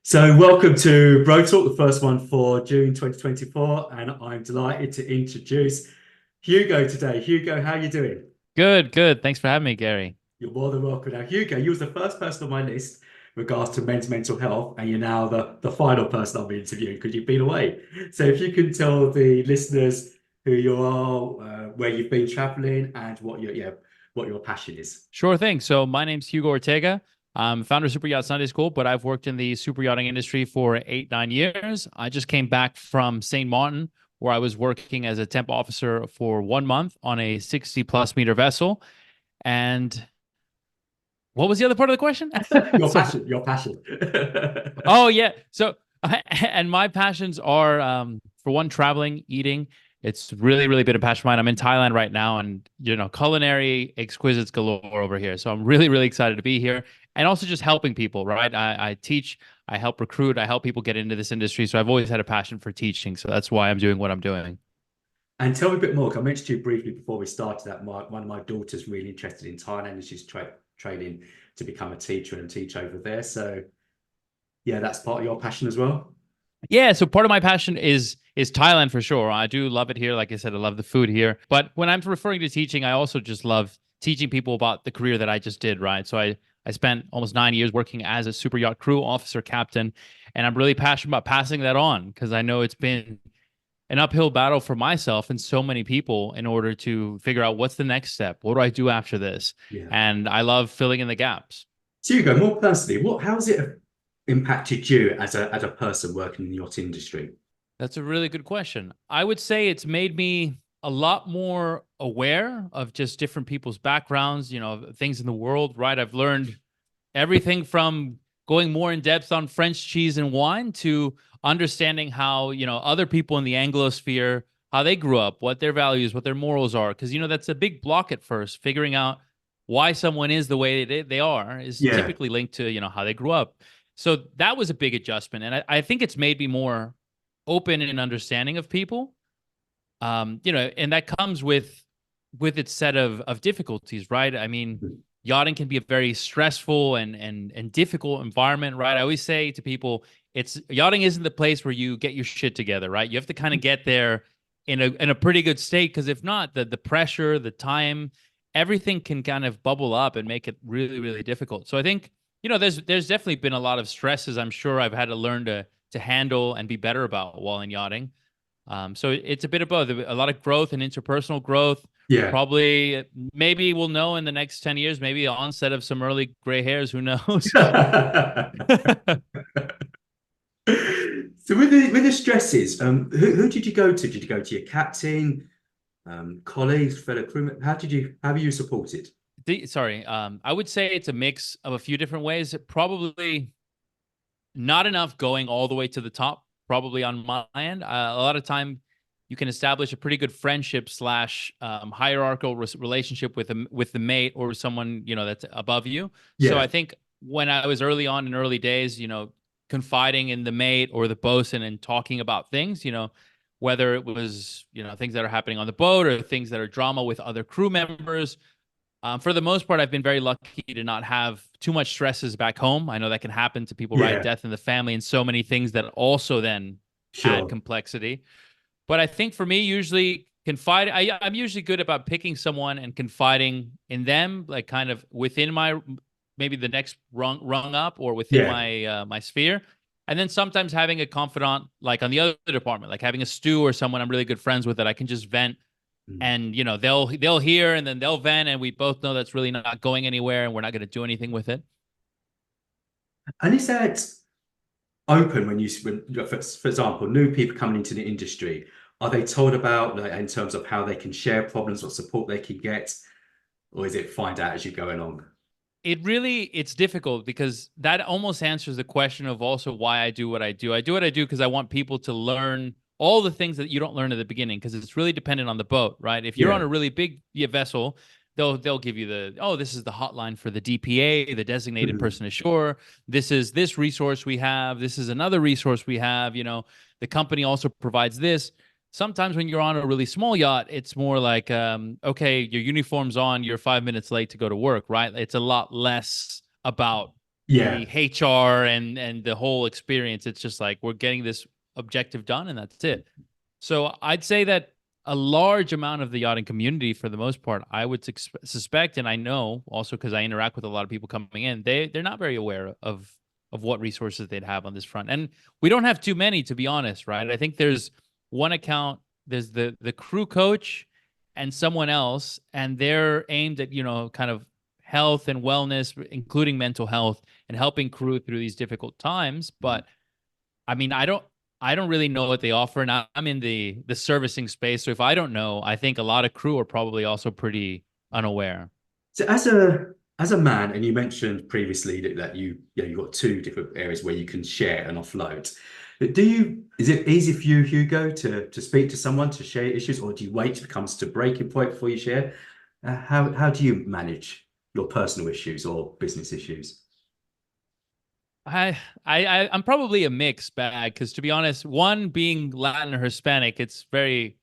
So, welcome to BroTalk, the first one for June 2024, and I'm delighted to introduce Hugo today. Hugo, how are you doing? Good, good. Thanks for having me, Gary. You're more than welcome. Now, Hugo, you was the first person on my list in regards to men's mental health, and you're now the final person I'll be interviewing because you've been away. So, if you can tell the listeners who you are, where you've been traveling, and what your passion is. Sure thing. So my name's Hugo Ortega. I'm founder of Super Yacht Sunday School, but I've worked in the super yachting industry for 8, 9 years. I just came back from St. Martin, where I was working as a temp officer for 1 month on a 60 plus meter vessel. And what was the other part of the question? Your Sorry. passion, your passion. Oh yeah. So and my passions are for one, traveling, eating. It's really, really been a passion of mine. I'm in Thailand right now, and culinary exquisites galore over here. So I'm really, really excited to be here, and also just helping people. Right? I teach, I help recruit, I help people get into this industry. So I've always had a passion for teaching. So that's why I'm doing what I'm doing. And tell me a bit more. 'Cause I mentioned to you briefly before we started that one of my daughters really interested in Thailand and she's training to become a teacher and teach over there. So yeah, that's part of your passion as well. Yeah, so part of my passion is Thailand for sure. I do love it here. Like I said, I love the food here. But when I'm referring to teaching, I also just love teaching people about the career that I just did, right? So I spent almost 9 years working as a super yacht crew officer captain, and I'm really passionate about passing that on because I know it's been an uphill battle for myself and so many people in order to figure out what's the next step. What do I do after this? Yeah. And I love filling in the gaps. So Hugo, more personally, how has it impacted you as a person working in the yacht industry? That's a really good question. I would say it's made me a lot more aware of just different people's backgrounds, things in the world, right? I've learned everything from going more in depth on French cheese and wine to understanding how, other people in the Anglosphere, how they grew up, what their values, what their morals are. Because, that's a big block at first. Figuring out why someone is the way they are is Yeah. typically linked to, how they grew up. So that was a big adjustment. And I think it's made me more open and understanding of people. And that comes with its set of difficulties, right? I mean, yachting can be a very stressful and difficult environment, right? I always say to people, it's yachting isn't the place where you get your shit together, right? You have to kind of get there in a pretty good state, because if not, the pressure, the time, everything can kind of bubble up and make it really, really difficult. So I think, there's definitely been a lot of stresses I'm sure I've had to learn to handle and be better about while in yachting. So it's a bit of both, a lot of growth and interpersonal growth. Yeah. Probably, maybe we'll know in the next 10 years, maybe the onset of some early gray hairs. Who knows? So with the stresses, who did you go to? Did you go to your captain, colleagues, fellow crewmen? How were you supported? Sorry. I would say it's a mix of a few different ways. Probably not enough going all the way to the top, probably on my end. A lot of time you can establish a pretty good friendship slash hierarchical relationship with the mate or someone, that's above you. So Yeah. I think when I was early on in early days, confiding in the mate or the bosun and talking about things, whether it was, things that are happening on the boat or things that are drama with other crew members. For the most part, I've been very lucky to not have too much stresses back home. I know that can happen to people, right? Yeah. Death in the family and so many things that also then add Sure. complexity. But I think for me, usually I'm usually good about picking someone and confiding in them, like kind of within my maybe the next rung up or within Yeah. my sphere. And then sometimes having a confidant, like on the other department, like having a stew or someone I'm really good friends with that I can just vent, Mm. and they'll hear and then they'll vent, and we both know that's really not going anywhere and we're not going to do anything with it. And is that open for example, new people coming into the industry, are they told about like, in terms of how they can share problems, what support they can get, or is it find out as you're going along? It's difficult because that almost answers the question of also why I do what I do. I do what I do because I want people to learn all the things that you don't learn at the beginning, because it's really dependent on the boat, right? If you're on Yeah. a really big vessel, they'll give you this is the hotline for the DPA, the designated Mhm. person ashore. This is this resource we have. This is another resource we have. The company also provides this. Sometimes when you're on a really small yacht, it's more like, okay, your uniform's on, you're 5 minutes late to go to work, right? It's a lot less about Yeah. the HR and the whole experience. It's just like we're getting this objective done and that's it. So I'd say that a large amount of the yachting community, for the most part, I would suspect, and I know also because I interact with a lot of people coming in, they're not very aware of what resources they'd have on this front, and we don't have too many, to be honest, right? I think there's one account, there's the crew coach, and someone else, and they're aimed at kind of health and wellness, including mental health, and helping crew through these difficult times. But I mean, I don't really know what they offer, and I'm in the servicing space. So if I don't know, I think a lot of crew are probably also pretty unaware. So as a man, and you mentioned previously that you've got two different areas where you can share and offload. But is it easy for you, Hugo, to speak to someone to share issues, or do you wait till it comes to breaking point before you share? How do you manage your personal issues or business issues? I'm probably a mixed bag because, to be honest, one, being Latin or Hispanic, it's very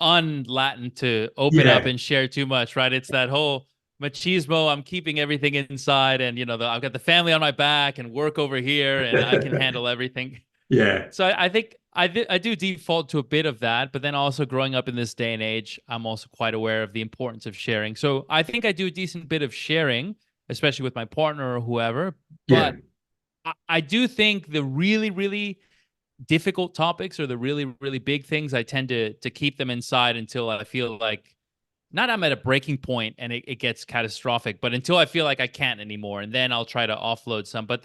un-Latin to open up Yeah. and share too much, right? It's that whole machismo. I'm keeping everything inside, and I've got the family on my back and work over here, and I can handle everything. Yeah. So I think I do default to a bit of that, but then also growing up in this day and age, I'm also quite aware of the importance of sharing. So I think I do a decent bit of sharing, especially with my partner or whoever. Yeah. But I do think the really, really difficult topics or the really, really big things, I tend to keep them inside until I feel like not I'm at a breaking point and it gets catastrophic, but until I feel like I can't anymore. And then I'll try to offload some. But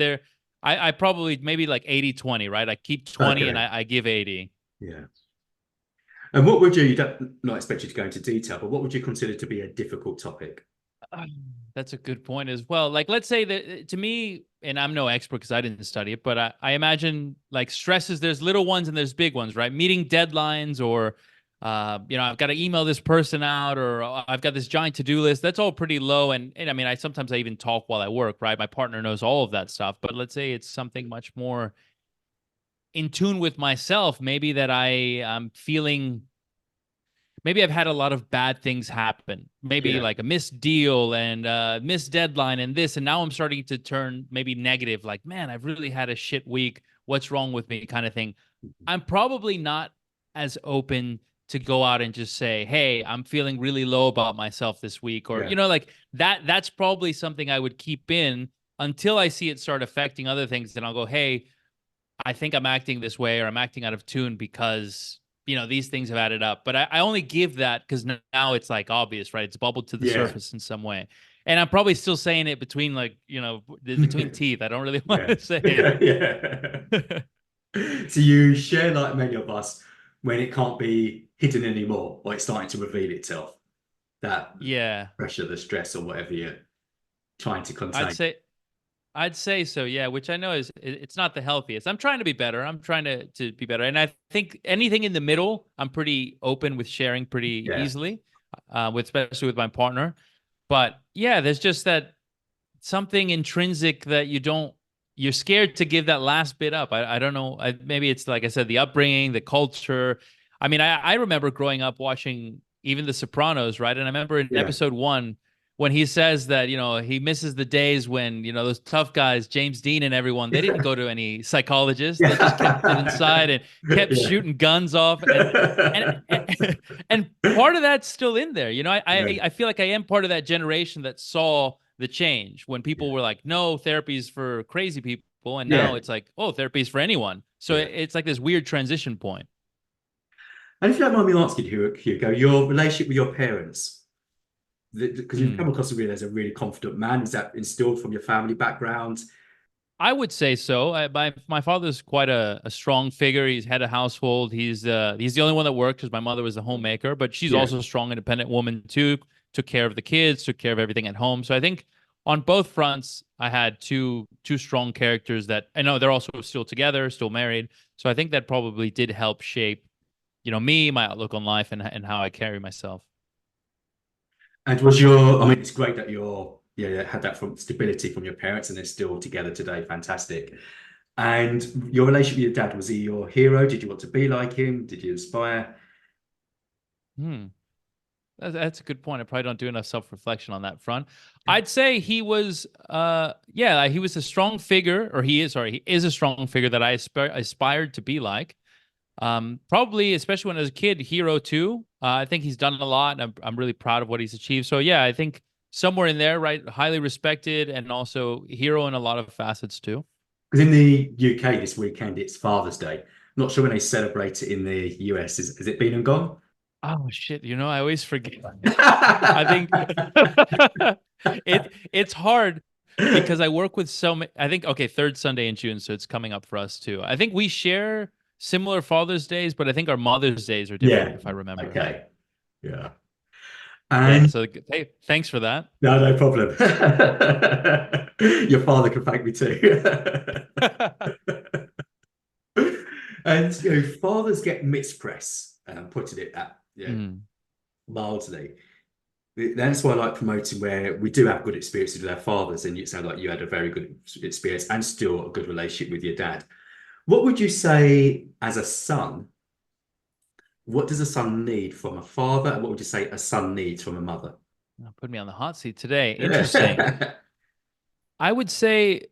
I probably maybe like 80-20, right? I keep 20 and Okay. I give 80. Yeah. And what would you don't not expect you to go into detail, but what would you consider to be a difficult topic? That's a good point as well. Like, let's say that to me, and I'm no expert because I didn't study it, but I imagine like stresses, there's little ones and there's big ones, right? Meeting deadlines or, I've got to email this person out or I've got this giant to-do list. That's all pretty low. And I mean, sometimes I even talk while I work, right? My partner knows all of that stuff. But let's say it's something much more in tune with myself, maybe that I'm feeling maybe I've had a lot of bad things happen. Maybe Yeah. like a missed deal and missed deadline and this. And now I'm starting to turn maybe negative, like, man, I've really had a shit week. What's wrong with me? Kind of thing. I'm probably not as open to go out and just say, hey, I'm feeling really low about myself this week. Or, Yeah. like that's probably something I would keep in until I see it start affecting other things. Then I'll go, hey, I think I'm acting this way or I'm acting out of tune because these things have added up. But I only give that because now it's like obvious, right? It's bubbled to the Yeah. surface in some way. And I'm probably still saying it between between teeth. I don't really want Yeah. to say Yeah. Yeah. it. So you share like many of us when it can't be hidden anymore, or it's starting to reveal itself. That Yeah, pressure, the stress, or whatever you're trying to I'd contain. say I'd say so, yeah, which I know it's not the healthiest. I'm trying to be better. I'm trying to be better. And I think anything in the middle, I'm pretty open with sharing pretty Yeah. easily, especially with my partner. But yeah, there's just that something intrinsic that you're scared to give that last bit up. I don't know. Maybe it's like I said, the upbringing, the culture. I mean, I remember growing up watching even The Sopranos, right? And I remember in Yeah. episode one when he says that, he misses the days when, those tough guys, James Dean and everyone, they didn't go to any psychologists. They just kept it inside and kept Yeah. shooting guns off. And, and part of that's still in there. Yeah. I feel like I am part of that generation that saw the change when people Yeah. were like, no, therapy's for crazy people. And now Yeah. it's like, oh, therapy's for anyone. So Yeah. it's like this weird transition point. And if you don't mind me asking, Hugo, your relationship with your parents, because you've come Hmm. across as a really confident man, is that instilled from your family background? I would say so. My father's quite a strong figure. He's head of household. He's the only one that worked because my mother was a homemaker, but she's Yeah. also a strong, independent woman too. Took care of the kids, took care of everything at home. So I think on both fronts, I had two strong characters that I know they're also still together, still married. So I think that probably did help shape, me, my outlook on life, and how I carry myself. And I mean, it's great that yeah, had that from stability from your parents and they're still together today. Fantastic. And your relationship with your dad, was he your hero? Did you want to be like him? Did you aspire? Hmm. That's a good point. I probably don't do enough self-reflection on that front. I'd say he was, yeah, he was a strong figure, or he is, sorry, he is a strong figure that I aspired to be like. Probably, especially when I was a kid, hero too. I think he's done a lot, and I'm really proud of what he's achieved. So yeah, I think somewhere in there, right, highly respected and also hero in a lot of facets too. Because in the UK this weekend, it's Father's Day. Not sure when they celebrate it in the US. Has it been and gone? Oh shit, I always forget. I think it's hard because I work with so many. I think okay, third Sunday in June, so it's coming up for us too. I think we share similar Father's Days, but I think our Mother's Days are different, Yeah. if I remember. Okay. Yeah. Yeah. And So hey, thanks for that. no, no problem. Your father can thank me too. And fathers get mispress, putting it at Mm, mildly. That's why I like promoting where we do have good experiences with our fathers, and it sounds like you had a very good experience and still a good relationship with your dad. What would you say as a son? What does a son need from a father, and what would you say a son needs from a mother? put me on the hot seat today. Interesting. I would say,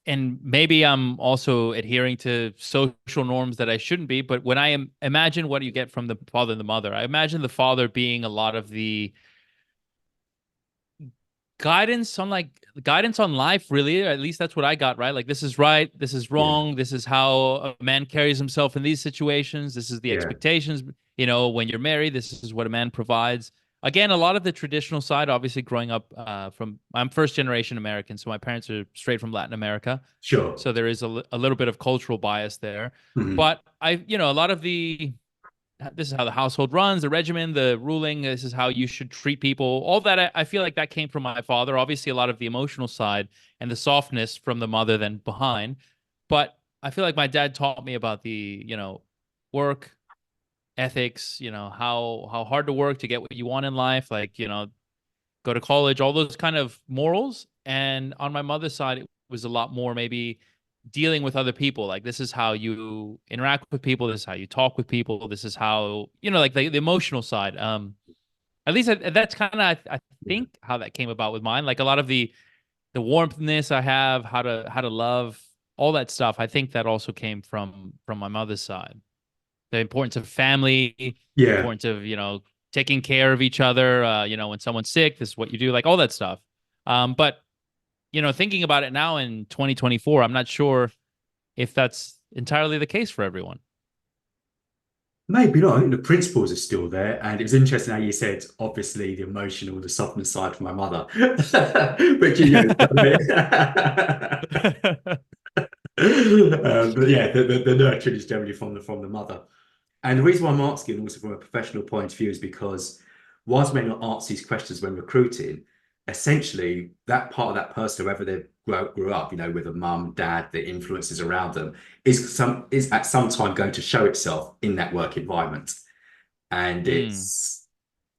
and maybe I'm also adhering to social norms that I shouldn't be, but when imagine what you get from the father and the mother, I imagine the father being a lot of the guidance on life, really. Or at least that's what I got, right? Like, this is right, this is Yeah, wrong, this is how a man carries himself in these situations, this is the yeah, expectations, when you're married, this is what a man provides. Again, a lot of the traditional side, obviously growing up, from I'm first generation American, so my parents are straight from Latin America, sure. so there is a little bit of cultural bias there. Mhm. But a lot of the this is how the household runs, the regimen, the ruling, this is how you should treat people. All that, I feel like that came from my father. Obviously, a lot of the emotional side and the softness from the mother then behind. But I feel like my dad taught me about the, work ethics, how hard to work to get what you want in life, like, go to college, all those kind of morals. And on my mother's side, it was a lot more maybe dealing with other people. Like, this is how you interact with people. This is how you talk with people. This is how, like the emotional side. At least that's kind of, I Yeah. think, how that came about with mine. Like, a lot of the warmthness I have, how to love, all that stuff. I think that also came from my mother's side. The importance of family, the Yeah. importance of, taking care of each other. When someone's sick, this is what you do, like all that stuff. But thinking about it now in 2024, I'm not sure if that's entirely the case for everyone. Maybe not. I think the principles are still there. And it was interesting how you said, obviously, the emotional, the softness side from my mother. Which, but yeah, the nurturing is generally from the mother. And the reason why I'm asking, also from a professional point of view, is because whilst we may not answer these questions when recruiting, essentially that part of that person, whoever they grew up, with a mum, dad, the influences around them, is at some time going to show itself in that work environment. And Mm, it's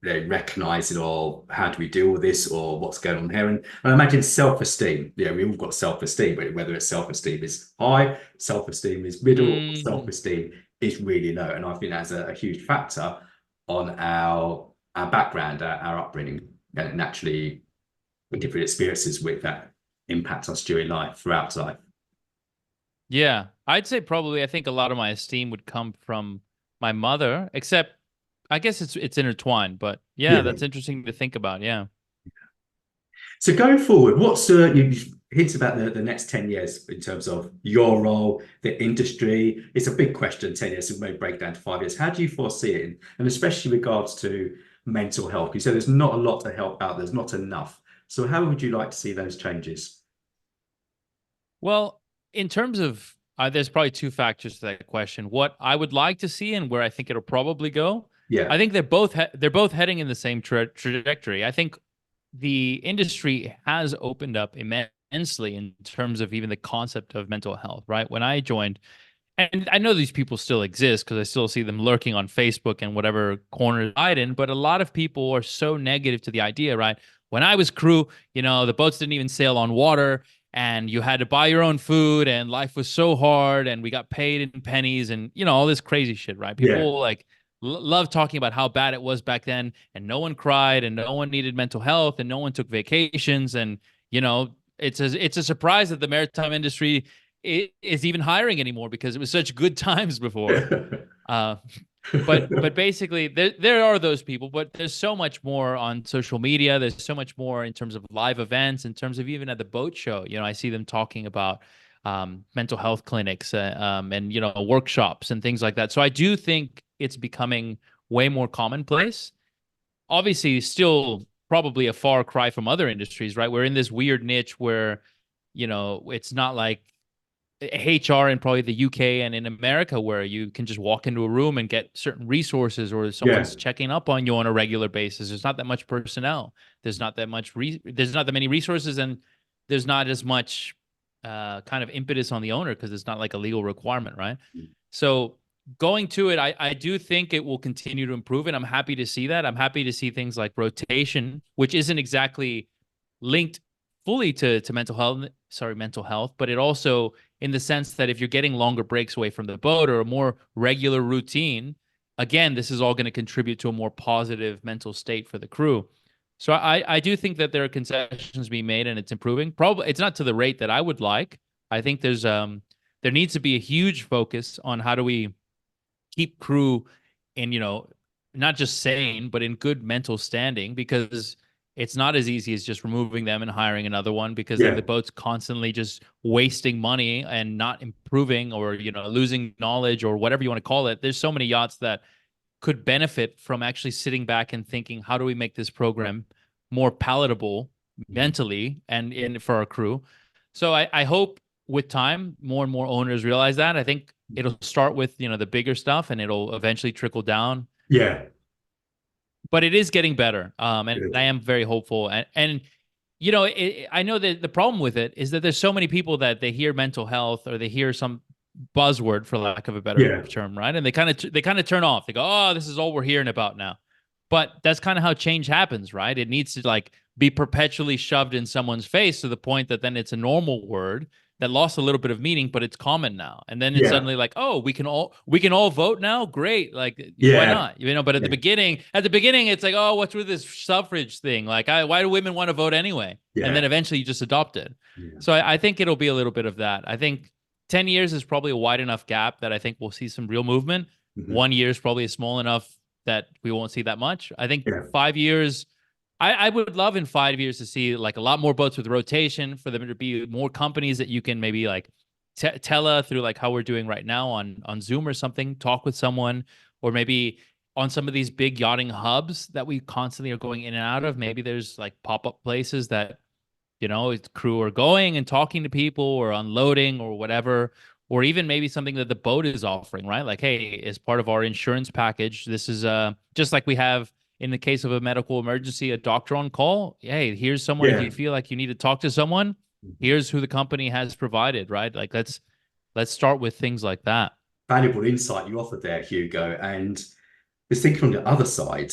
recognizing, or how do we deal with this, or what's going on here. And I imagine self-esteem. Yeah, we all got self-esteem, but whether it's self-esteem is high, self-esteem is middle, or mm, self-esteem is really low. And I think that's a huge factor on our background, our upbringing, and naturally different experiences with that impact us during life, throughout life. yeah, I'd say probably. I think a lot of my esteem would come from my mother, except I guess it's intertwined. But yeah, Yeah. that's interesting to think about. Yeah. So going forward, what's you hinted about the next 10 years in terms of your role, the industry? It's a big question, 10 years, so we may break down to 5 years. How do you foresee it? And especially regards to mental health. You said there's not a lot to help out, there's not enough. So how would you like to see those changes? Well, in terms of, there's probably two factors to that question. What I would like to see and where I think it'll probably go. Yeah, I think they're both heading in the same trajectory. I think the industry has opened up immensely in terms of even the concept of mental health. Right, when I joined, and I know these people still exist because I still see them lurking on Facebook and whatever corner I in. But a lot of people are so negative to the idea, right? When I was crew, the boats didn't even sail on water, and you had to buy your own food, and life was so hard, and we got paid in pennies, and all this crazy shit, right? yeah, People like love talking about how bad it was back then, and no one cried, and no one needed mental health, and no one took vacations, and it's a surprise that the maritime industry is even hiring anymore because it was such good times before. Uh, but basically there are those people, but there's so much more on social media. There's so much more in terms of live events, in terms of even at the boat show. I see them talking about mental health clinics and workshops and things like that. So I do think it's becoming way more commonplace. Obviously, still probably a far cry from other industries, right? We're in this weird niche where it's not like HR in probably the UK and in America, where you can just walk into a room and get certain resources, or Yeah. someone's checking up on you on a regular basis. There's not that much personnel. There's not that much there's not that many resources, and there's not as much kind of impetus on the owner because it's not like a legal requirement, right? So going to it, I do think it will continue to improve, and I'm happy to see that. I'm happy to see things like rotation, which isn't exactly linked fully to mental health, but it also, in the sense that if you're getting longer breaks away from the boat or a more regular routine, again, this is all going to contribute to a more positive mental state for the crew. So I do think that there are concessions being made and it's improving. Probably it's not to the rate that I would like. I think there needs to be a huge focus on how do we keep crew in, not just sane, but in good mental standing, because it's not as easy as just removing them and hiring another one, because then Yeah. the boat's constantly just wasting money and not improving, or, losing knowledge or whatever you want to call it. There's so many yachts that could benefit from actually sitting back and thinking, how do we make this program more palatable mentally and for our crew? So I hope with time, more and more owners realize that. I think it'll start with, the bigger stuff, and it'll eventually trickle down. Yeah. But it is getting better. And I Good. am very hopeful. And I know that the problem with it is that there's so many people that they hear mental health, or they hear some buzzword, for lack of a better Yeah. term, right? And they kind of turn off. They go, "Oh, this is all we're hearing about now." But that's kind of how change happens, right? It needs to like be perpetually shoved in someone's face to the point that then it's a normal word that lost a little bit of meaning, but it's common now. And then it's Yeah. suddenly like, oh, we can all vote now. Great. Like, why Yeah. not? But at the Yeah. beginning, it's like, oh, what's with this suffrage thing? Like, why do women want to vote anyway? And then Yeah. eventually you just adopt it. Yeah. So I think it'll be a little bit of that. I think 10 years is probably a wide enough gap that I think we'll see some real movement. Mhm. 1 year is probably small enough that we won't see that much. I think Yeah. 5 years, I would love in 5 years to see like a lot more boats with rotation, for them to be more companies that you can maybe like through like how we're doing right now on Zoom or something, talk with someone, or maybe on some of these big yachting hubs that we constantly are going in and out of. Maybe there's like pop-up places that crew are going and talking to people or unloading or whatever, or even maybe something that the boat is offering, right? Like, hey, as part of our insurance package, this is just like we have in the case of a medical emergency, a doctor on call. Hey, here's someone if Yeah. you feel like you need to talk to someone. Mhm. Here's who the company has provided, right? Like let's start with things like that. Valuable insight you offered there, Hugo. And just thinking from the other side,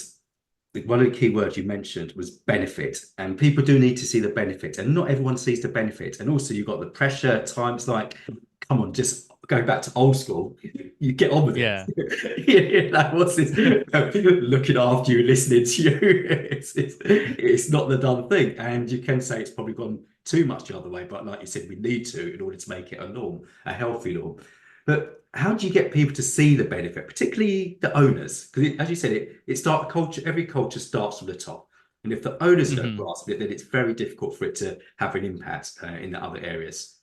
one of the key words you mentioned was benefit, and people do need to see the benefit, and not everyone sees the benefit. And also, you've got the pressure at times. Like, come on, just going back to old school, you get on with it. Yeah. Like, what's this? Looking after you, listening to you. It's not the done thing, and you can say it's probably gone too much the other way. But like you said, we need to in order to make it a norm, a healthy norm. But how do you get people to see the benefit, particularly the owners? Because as you said, it start culture. Every culture starts from the top, and if the owners don't Hmm. grasp it, then it's very difficult for it to have an impact in the other areas.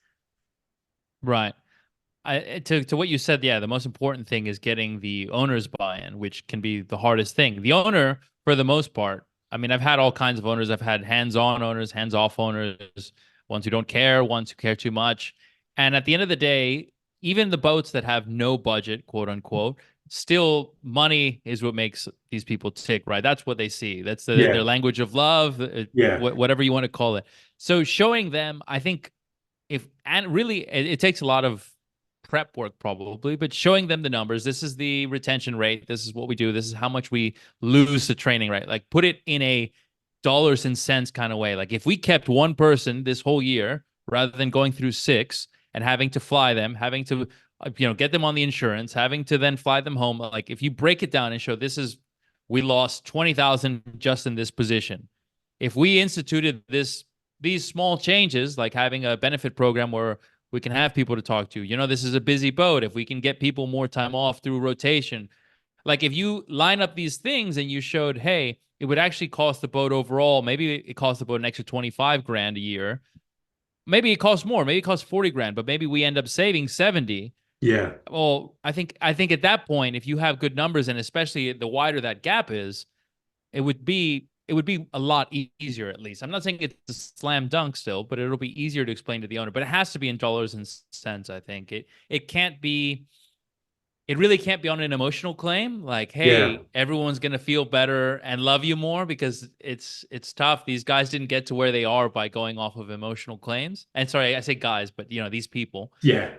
Right. To what you said, yeah, the most important thing is getting the owner's buy-in, which can be the hardest thing. The owner, for the most part, I mean, I've had all kinds of owners. I've had hands-on owners, hands-off owners, ones who don't care, ones who care too much. And at the end of the day, even the boats that have no budget, quote unquote, still money is what makes these people tick, right? That's what they see. That's their Yeah, language of love, yeah, whatever you want to call it. So showing them, I think, and really it takes a lot of prep work probably, but showing them the numbers. This is the retention rate. This is what we do. This is how much we lose to training, right? Like put it in a dollars and cents kind of way. Like if we kept one person this whole year rather than going through six, and having to fly them, having to get them on the insurance, having to then fly them home. Like if you break it down and show we lost 20,000 just in this position. If we instituted these small changes, like having a benefit program where we can have people to talk to, this is a busy boat. If we can get people more time off through rotation, like if you line up these things and you showed, hey, it would actually cost the boat overall, maybe it costs the boat an extra 25 grand a year. Maybe it costs more, maybe it costs 40 grand, but maybe we end up saving 70. Yeah. Well, I think at that point, if you have good numbers, and especially the wider that gap is, it would be a lot easier, at least. I'm not saying it's a slam dunk still, but it'll be easier to explain to the owner. But it has to be in dollars and cents, I think. It really can't be on an emotional claim like, hey, Yeah. everyone's going to feel better and love you more, because it's tough. These guys didn't get to where they are by going off of emotional claims. And sorry, I say guys, but these people. Yeah.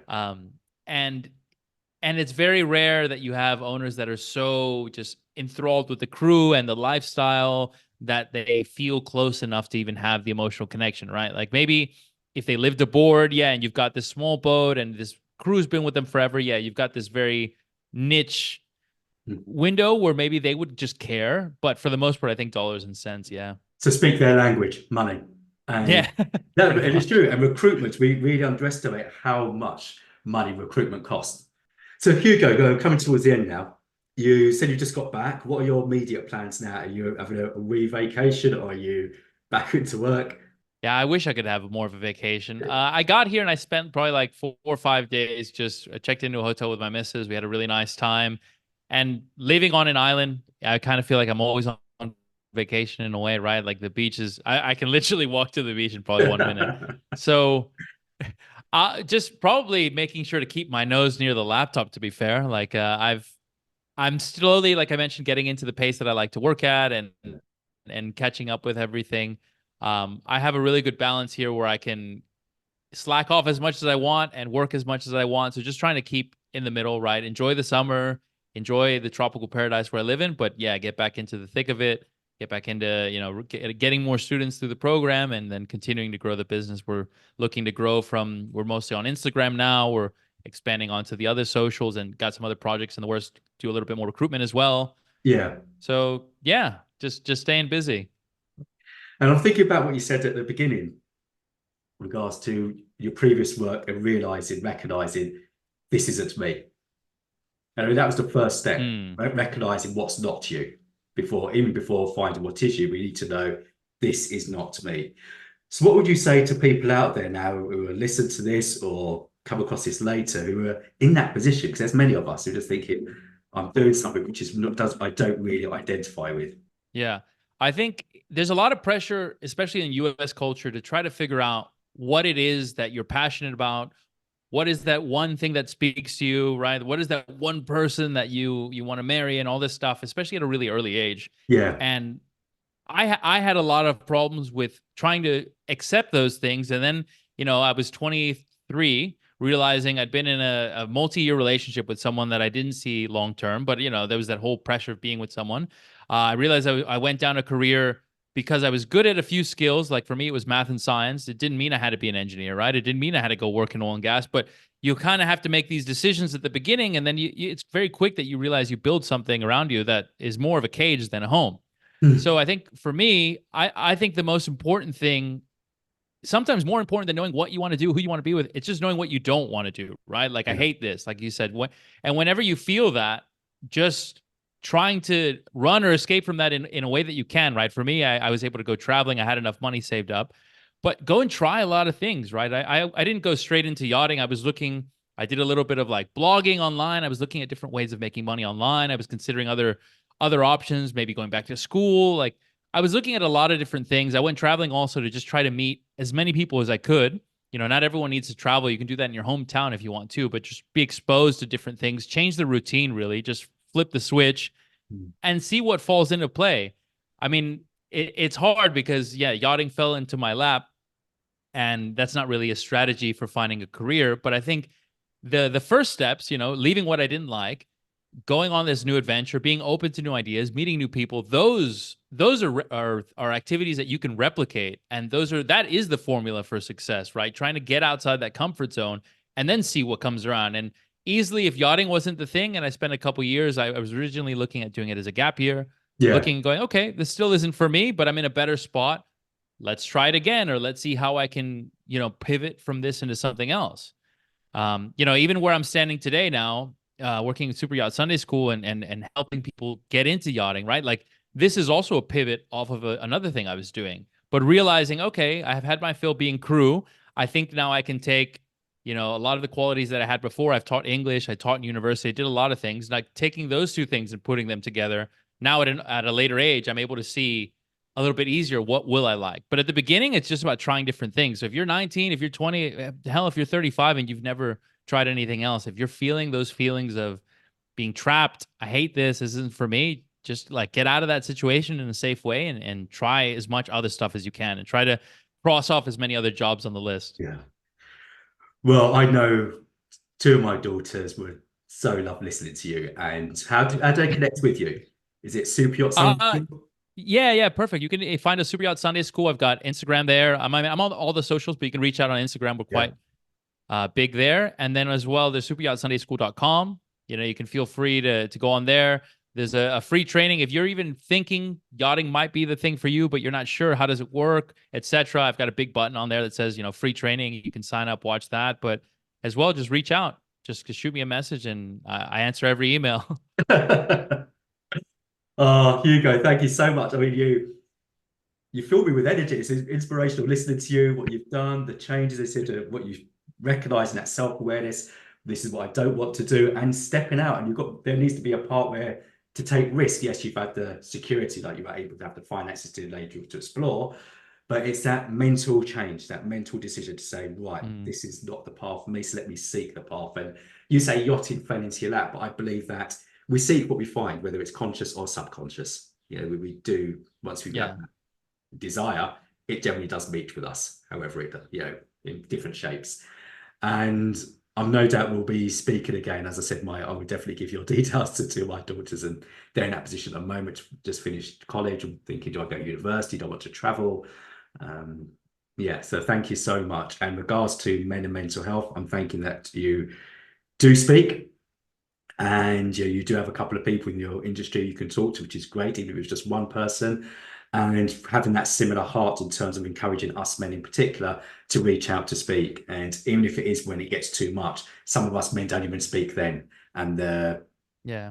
And it's very rare that you have owners that are so just enthralled with the crew and the lifestyle that they feel close enough to even have the emotional connection, right? Like maybe if they lived aboard, yeah, and you've got this small boat and this crew's been with them forever, yeah, you've got this very niche window where maybe they would just care. But for the most part, I think dollars and cents, yeah. To speak their language, money. And yeah. no, and it's true. And recruitment, we really underestimate how much money recruitment costs. So Hugo, coming towards the end now, you said you just got back. What are your immediate plans now? Are you having a wee vacation, or are you back into work? Yeah, I wish I could have more of a vacation. I got here and I spent probably like 4 or 5 days. Just checked into a hotel with my missus. We had a really nice time. And living on an island, I kind of feel like I'm always on vacation in a way, right? Like the beaches, I can literally walk to the beach in probably 1 minute. So just probably making sure to keep my nose near the laptop, to be fair. Like I'm slowly, like I mentioned, getting into the pace that I like to work at and catching up with everything. I have a really good balance here where I can slack off as much as I want and work as much as I want. So just trying to keep in the middle, right? Enjoy the summer, enjoy the tropical paradise where I live in, but yeah, get back into the thick of it, get back into, getting more students through the program, and then continuing to grow the business. We're looking to grow we're mostly on Instagram now. We're expanding onto the other socials and got some other projects in the works, do a little bit more recruitment as well. Yeah. So yeah, just staying busy. And I'm thinking about what you said at the beginning in regards to your previous work and recognizing this isn't me. And I mean, that was the first step, recognizing what's not you even before finding what is you. We need to know this is not me. So what would you say to people out there now who will listen to this or come across this later, who are in that position? Because there's many of us who are just thinking, I'm doing something which I don't really identify with. Yeah. I think there's a lot of pressure, especially in US culture, to try to figure out what it is that you're passionate about. What is that one thing that speaks to you, right? What is that one person that you want to marry and all this stuff, especially at a really early age. Yeah. And I had a lot of problems with trying to accept those things. And then, I was 23, realizing I'd been in a multi-year relationship with someone that I didn't see long-term, but there was that whole pressure of being with someone. I realized I went down a career because I was good at a few skills. Like for me, it was math and science. It didn't mean I had to be an engineer, right? It didn't mean I had to go work in oil and gas, but you kind of have to make these decisions at the beginning. And then it's very quick that you realize you build something around you that is more of a cage than a home. So I think for me, I think the most important thing, sometimes more important than knowing what you want to do, who you want to be with, it's just knowing what you don't want to do, right? Like, I hate this, like you said. And whenever you feel that, just trying to run or escape from that in a way that you can, right? For me, I was able to go traveling. I had enough money saved up, but go and try a lot of things, right? I didn't go straight into yachting. I did a little bit of like blogging online. I was looking at different ways of making money online. I was considering other options, maybe going back to school. Like I was looking at a lot of different things. I went traveling also to just try to meet as many people as I could. Not everyone needs to travel. You can do that in your hometown if you want to, but just be exposed to different things, change the routine, really, just flip the switch and see what falls into play. I mean, it's hard because, yeah, yachting fell into my lap, and that's not really a strategy for finding a career. But I think the first steps, leaving what I didn't like, going on this new adventure, being open to new ideas, meeting new people, those are activities that you can replicate. And that is the formula for success, right? Trying to get outside that comfort zone and then see what comes around. And easily, if yachting wasn't the thing, and I spent a couple years, I was originally looking at doing it as a gap year, Yeah. looking and going, okay, this still isn't for me, but I'm in a better spot. Let's try it again, or let's see how I can, pivot from this into something else. Even where I'm standing today now, working at Super Yacht Sunday School and helping people get into yachting, right? Like this is also a pivot off of another thing I was doing, but realizing, okay, I have had my fill being crew. I think now I can take, a lot of the qualities that I had before. I've taught English, I taught in university, I did a lot of things. Like taking those two things and putting them together. Now at a later age, I'm able to see a little bit easier what will I like. But at the beginning, it's just about trying different things. So if you're 19, if you're 20, hell, if you're 35 and you've never tried anything else, if you're feeling those feelings of being trapped, I hate this isn't for me, just like get out of that situation in a safe way and try as much other stuff as you can and try to cross off as many other jobs on the list. Yeah. Well, I know two of my daughters would so love listening to you. And how do they connect with you? Is it Super Yacht Sunday Uh, School? yeah, perfect. You can find a Super Yacht Sunday School. I've got Instagram there. I'm on all the socials, but you can reach out on Instagram. We're Yeah. quite big there. And then as well, there's superyachtsundayschool.com. You can feel free to go on there. There's a free training. If you're even thinking yachting might be the thing for you, but you're not sure how does it work, etc. I've got a big button on there that says, free training. You can sign up, watch that. But as well, just reach out. Just shoot me a message and I answer every email. Oh, Hugo, thank you so much. I mean, you fill me with energy. It's inspirational listening to you, what you've done, the changes, etc., what you recognize in that self-awareness. This is what I don't want to do, and stepping out. And there needs to be a part where to take risk. Yes, you've had the security, like you were able to have the finances to enable you to explore, but it's that mental change, that mental decision to say, right, this is not the path for me, so let me seek the path. And you say yachting fell into your lap, but I believe that we seek what we find, whether it's conscious or subconscious. We do, once we've got that desire, it generally does meet with us, however it does, in different shapes. And I'm no doubt we'll be speaking again. As I said, I would definitely give your details to two of my daughters, and they're in that position at the moment, just finished college. I'm thinking, do I go to university? Do I want to travel? So thank you so much. And regards to men and mental health, I'm thanking that you do speak. And you do have a couple of people in your industry you can talk to, which is great, even if it's just one person. And having that similar heart in terms of encouraging us men in particular to reach out to speak. And even if it is when it gets too much, some of us men don't even speak then. And the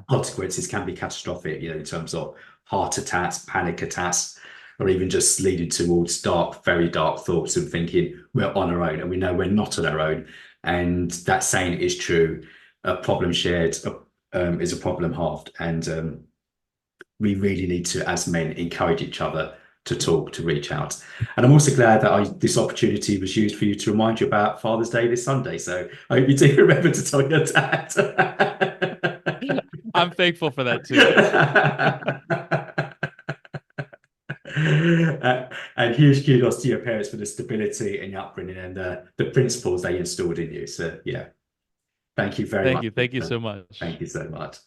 consequences can be catastrophic, in terms of heart attacks, panic attacks, or even just leading towards very dark thoughts and thinking we're on our own. And we know we're not on our own. And that saying is true. A problem shared is a problem halved. And we really need to, as men, encourage each other to talk, to reach out. And I'm also glad that this opportunity was used for you to remind you about Father's Day this Sunday. So I hope you do remember to tell your dad. I'm thankful for that too. And huge kudos to your parents for the stability in your upbringing and the principles they installed in you. So yeah, thank you very much. Thank you so much. Thank you so much.